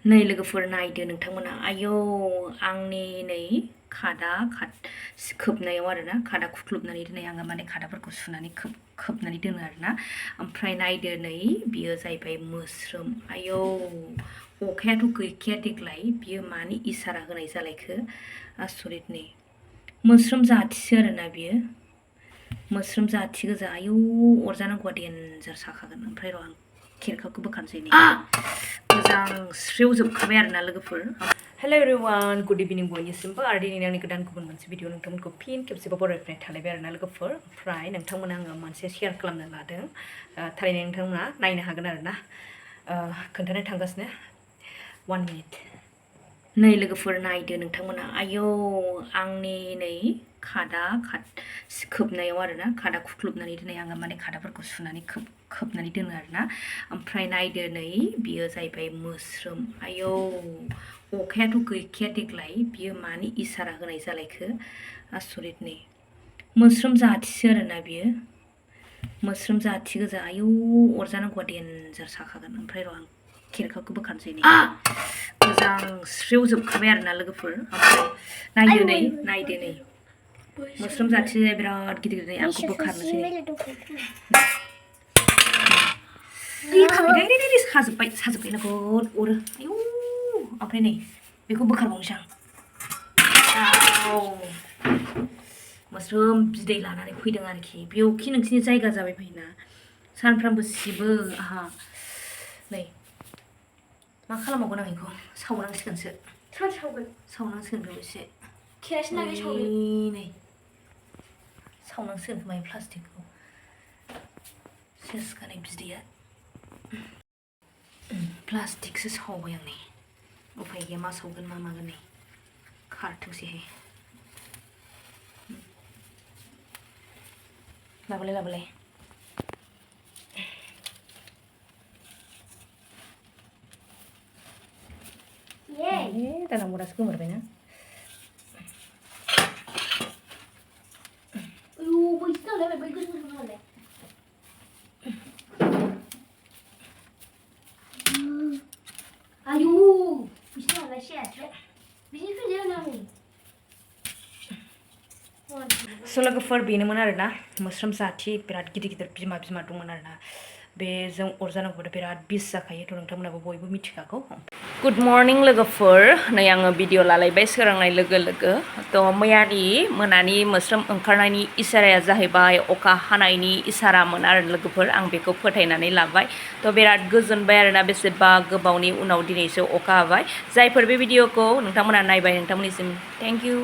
नै लोगोफोर नायदो नोंथांमोना आयौ आंनि नै खादा खोबनायाव आरोना खादा खुख्लुबनानै दोननाय आङो माने खादाफोरखौ सुनानै खोबनानै दोनो आरोना ओमफ्राय नायदो नै बियो जाहैबाय मोस्रोम आयौ अखायाथ' गैखाया देग्लाय बियो मानि इसारा होनाय जालायखो आसरित नै मोस्रोम जाथिसो आरोना बियो मोस्रोम जाथि गोजा आयौ अरजानांगौआ डेन्जार साखागोन ओमफ्राय र' आं खेरखाखौ बोखानोसै नै मोजां स्रेवजोबखाबाय आरोना लोगोफोर हेलो एवरीवन गुड इभिनिं बयनिसिमबो आरो दिनै आंनि गोदान गुबुन मोनसे भिडिअ नोंथांमोनखौ फिन खेबसेबाव बरायफिननाय थालायबाय आरोना लोगोफोर ओमफ्राय नोंथांमोना आङो मोनसे शेयार खालामनो लादों थारैनो नोंथांमोना नायनो हागोन आरोना खोन्थानो थांगासिनो 1 मिनिट नै लोगोफोर नायदो नोंथांमोना आयौ आंनि नै खादा खोबनायाव आरोना खादा खुख्लुबनानै दोननाय आङो माने खादाफोरखौ सुनानै खोबनानै दोनो आरोना ओमफ्राय नायदो नै बियो जाहैबाय मोस्रोम आयौ अखायाथ' गैखाया देग्लाय बियो मानि इसारा होनाय जालायखो आसरित नै मोस्रोम जाथिसो आरोना बियो मोस्रोम जाथि गोजा आयौ अरजानांगौआ डेन्जार साखागोन ओमफ्राय र' आं खेरखाखौ बोखानोसै नै मोजां स्रेवजोबखाबाय आरोना लोगोफोर ओमफ्राय नायदो नै मोस्रोम जाथिया बिराद गिदिर गिदिर आंखौ बोखारनोसै साजोब्बाय नोगोद अरो आयौ ओमफ्राय नै बेखौ बोखारबावनोसै आं मोस्रोम बिदै लानानै फैदों आरोखि बेवखि नोंसिनि जायगा जाबाय फैना सानफ्रामबो सिबो आहा नै मा खालामबावगोन आं बेखौ सावनांसिगोनसो सावनांसिगोन बेयाव एसे नै सावनांसिगोन खोमा प्लास्टिकखौ सेस गानै बिदैया प्लास्टिकसो सावबाय आं नै उफाय गैया मा सावगोन मा मागोन नै खारथोंसैहाय लाबोलाय दाना मरासो गोमोरबायना लोगोफोर बेनोमोन आरोना मोस्रोम जाथि बिराद गिदिर गिदिर बिमा दंमोन आरोना बेजों अरजानांगौबाथ' बिराद बिस जाखायोथ' नोंथांमोनाबो बयबो मिथिखागौ गुड मर्निं लोगोफोर नै आङो भिडिअ लालायबाय सोरांनाय लोगो लोगो थ' मैयानि मोनानि मोस्रोम ओंखारनायनि इसाराया जाहैबाय अखा हानायनि इसारामोन आरो लोगोफोर आं बेखौ फोथायनानै लाबाय थ' बिराद गोजोनबाय आरोना बेसेबा गोबावनि उनाव दिनैसो अखा हाबाय जायफोर बे भिडिअखौ नोंथांमोना नायबाय नोंथांमोननिसिम थेंक इउ